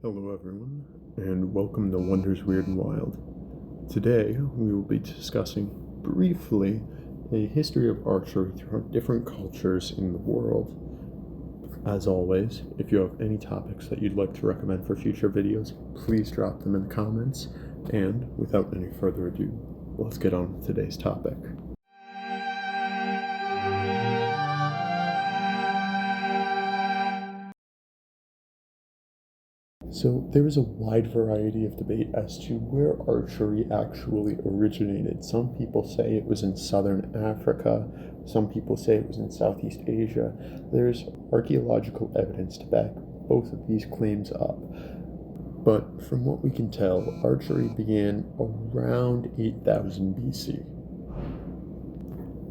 Hello everyone, and welcome to Wonders Weird and Wild. Today, we will be discussing briefly a history of archery throughout different cultures in the world. As always, if you have any topics that you'd like to recommend for future videos, please drop them in the comments, and without any further ado, let's get on with today's topic. So there is a wide variety of debate as to where archery actually originated. Some people say it was in southern Africa, some people say it was in Southeast Asia. There's archaeological evidence to back both of these claims up. But from what we can tell, archery began around 8000 BC.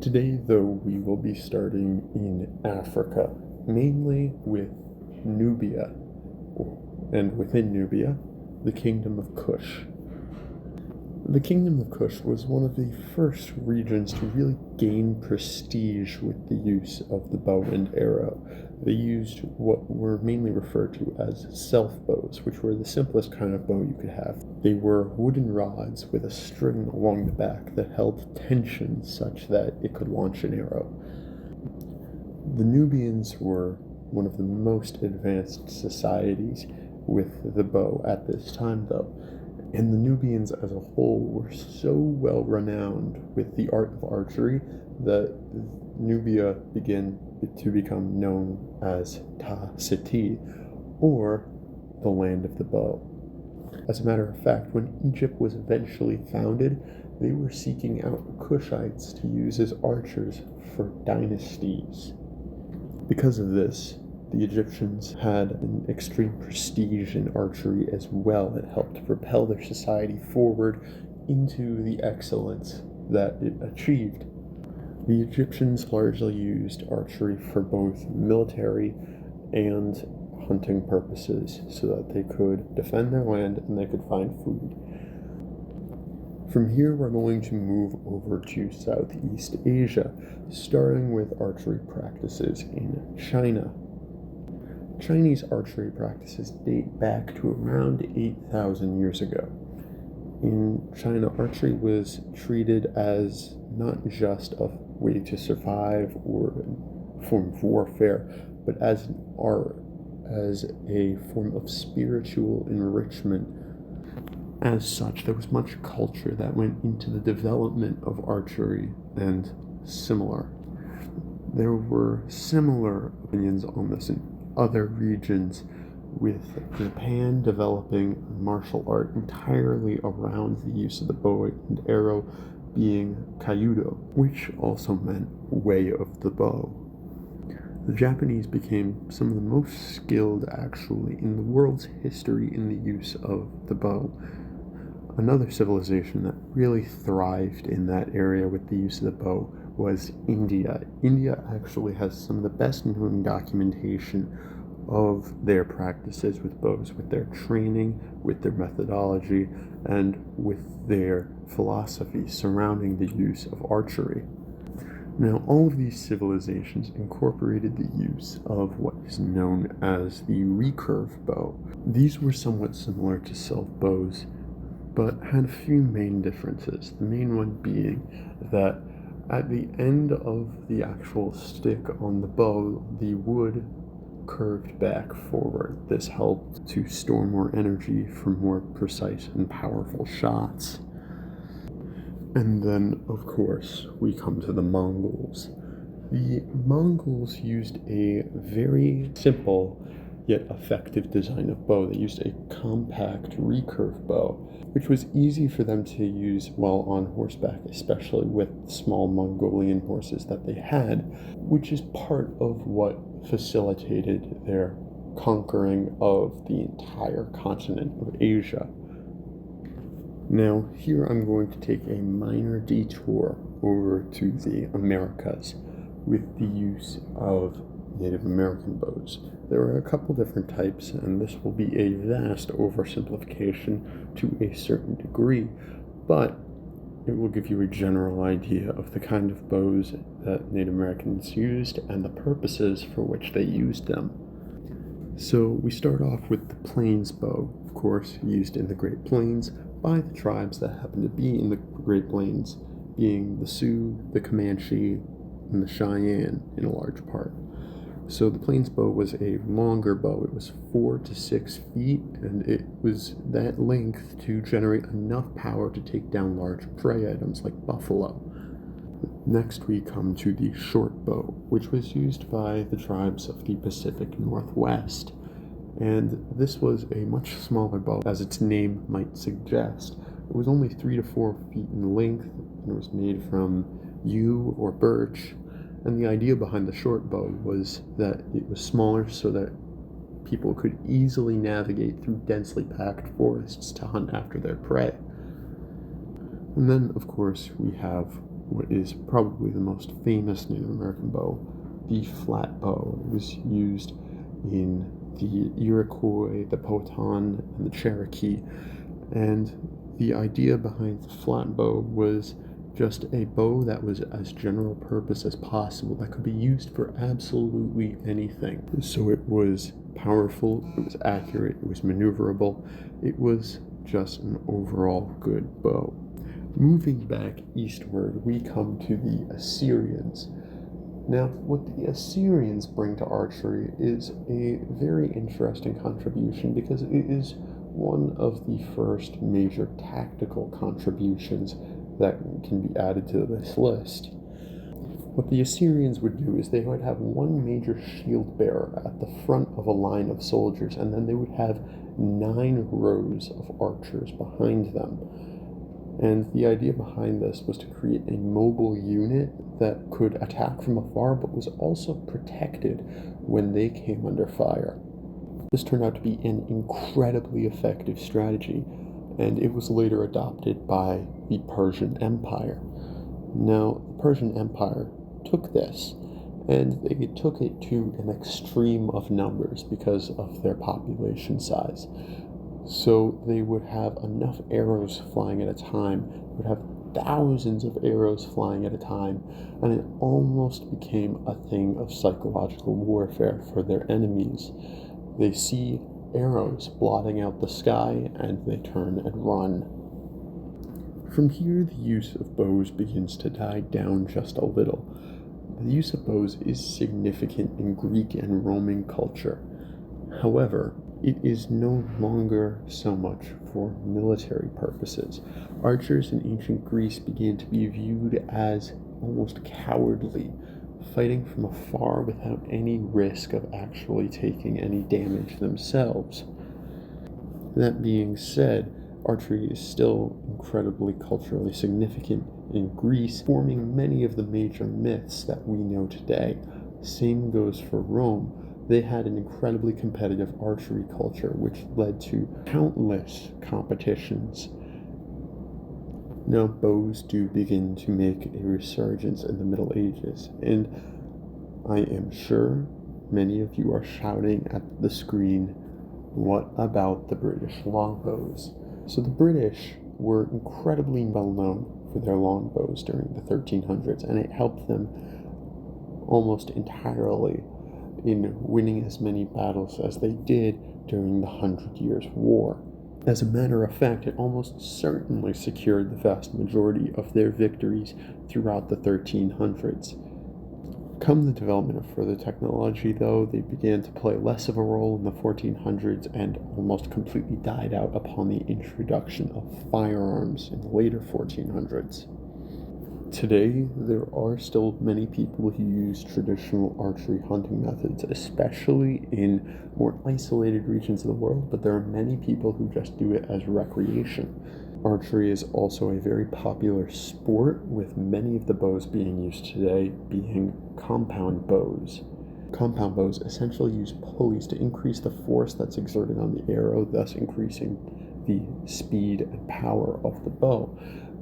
Today, though, we will be starting in Africa, mainly with Nubia, and within Nubia, the Kingdom of Kush. The Kingdom of Kush was one of the first regions to really gain prestige with the use of the bow and arrow. They used what were mainly referred to as self-bows, which were the simplest kind of bow you could have. They were wooden rods with a string along the back that held tension such that it could launch an arrow. The Nubians were one of the most advanced societies with the bow at this time, though, and the Nubians as a whole were so well renowned with the art of archery that Nubia began to become known as Ta Siti, or the land of the bow. As a matter of fact, when Egypt was eventually founded, they were seeking out Kushites to use as archers for dynasties. Because of this, the Egyptians had an extreme prestige in archery as well. It helped to propel their society forward into the excellence that it achieved. The Egyptians largely used archery for both military and hunting purposes so that they could defend their land and they could find food. From here, we're going to move over to Southeast Asia, starting with archery practices in China. Chinese archery practices date back to around 8,000 years ago. In China, archery was treated as not just a way to survive or a form of warfare, but as an art, as a form of spiritual enrichment. As such, there was much culture that went into the development of archery and similar. There were similar opinions on this in other regions, with Japan developing martial art entirely around the use of the bow and arrow being kyudo, which also meant way of the bow. The Japanese became some of the most skilled actually in the world's history in the use of the bow. Another civilization that really thrived in that area with the use of the bow was India. India actually has some of the best known documentation of their practices with bows, with their training, with their methodology, and with their philosophy surrounding the use of archery. Now, all of these civilizations incorporated the use of what is known as the recurve bow. These were somewhat similar to self-bows, but had a few main differences. The main one being that at the end of the actual stick on the bow, the wood curved back forward. This helped to store more energy for more precise and powerful shots. And then, of course, we come to the Mongols. The Mongols used a very simple yet effective design of bow. They used a compact recurve bow, which was easy for them to use while on horseback, especially with small Mongolian horses that they had, which is part of what facilitated their conquering of the entire continent of Asia. Now, here I'm going to take a minor detour over to the Americas with the use of Native American bows. There are a couple different types, and this will be a vast oversimplification to a certain degree, but it will give you a general idea of the kind of bows that Native Americans used and the purposes for which they used them. So we start off with the plains bow, of course, used in the Great Plains by the tribes that happen to be in the Great Plains, being the Sioux, the Comanche, and the Cheyenne in a large part. So the plains bow was a longer bow. It was 4 to 6 feet, and it was that length to generate enough power to take down large prey items like buffalo. Next we come to the short bow, which was used by the tribes of the Pacific Northwest. And this was a much smaller bow, as its name might suggest. It was only 3 to 4 feet in length, and it was made from yew or birch. And the idea behind the short bow was that it was smaller so that people could easily navigate through densely packed forests to hunt after their prey. And then, of course, we have what is probably the most famous Native American bow, the flat bow. It was used in the Iroquois, the Powhatan, and the Cherokee. And the idea behind the flat bow was just a bow that was as general purpose as possible, that could be used for absolutely anything. So it was powerful, it was accurate, it was maneuverable, it was just an overall good bow. Moving back eastward, we come to the Assyrians. Now, what the Assyrians bring to archery is a very interesting contribution because it is one of the first major tactical contributions that can be added to this list. What the Assyrians would do is they would have one major shield bearer at the front of a line of soldiers, and then they would have 9 rows of archers behind them. And the idea behind this was to create a mobile unit that could attack from afar, but was also protected when they came under fire. This turned out to be an incredibly effective strategy, and it was later adopted by the Persian Empire. Now, the Persian Empire took this, and they took it to an extreme of numbers because of their population size. So they would have enough arrows flying at a time, would have thousands of arrows flying at a time, and it almost became a thing of psychological warfare for their enemies. They see arrows blotting out the sky, and they turn and run. From here, the use of bows begins to die down just a little. The use of bows is significant in Greek and Roman culture. However, it is no longer so much for military purposes. Archers in ancient Greece began to be viewed as almost cowardly, fighting from afar without any risk of actually taking any damage themselves. That being said, archery is still incredibly culturally significant in Greece, forming many of the major myths that we know today. Same goes for Rome. They had an incredibly competitive archery culture, which led to countless competitions. Now, bows do begin to make a resurgence in the Middle Ages, and I am sure many of you are shouting at the screen, what about the British longbows? So the British were incredibly well known for their longbows during the 1300s, and it helped them almost entirely in winning as many battles as they did during the 100 Years' War. As a matter of fact, it almost certainly secured the vast majority of their victories throughout the 1300s. Come the development of further technology, though, they began to play less of a role in the 1400s and almost completely died out upon the introduction of firearms in the later 1400s. Today, there are still many people who use traditional archery hunting methods, especially in more isolated regions of the world, but there are many people who just do it as recreation. Archery is also a very popular sport, with many of the bows being used today being compound bows. Compound bows essentially use pulleys to increase the force that's exerted on the arrow, thus increasing the speed and power of the bow.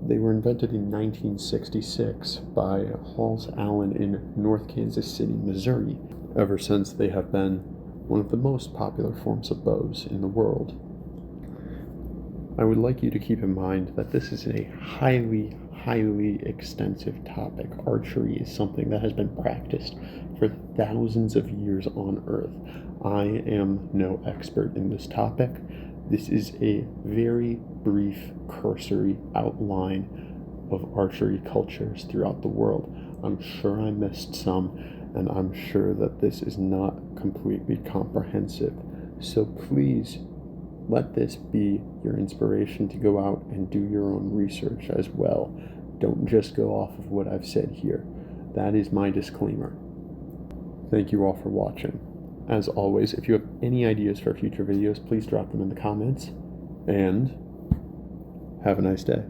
They were invented in 1966 by Halls Allen in North Kansas City, Missouri. Ever since, they have been one of the most popular forms of bows in the world. I would like you to keep in mind that this is a highly, highly extensive topic. Archery is something that has been practiced for thousands of years on Earth. I am no expert in this topic. This is a very brief, cursory outline of archery cultures throughout the world. I'm sure I missed some, and I'm sure that this is not completely comprehensive. So please let this be your inspiration to go out and do your own research as well. Don't just go off of what I've said here. That is my disclaimer. Thank you all for watching. As always, if you have any ideas for future videos, please drop them in the comments, and have a nice day.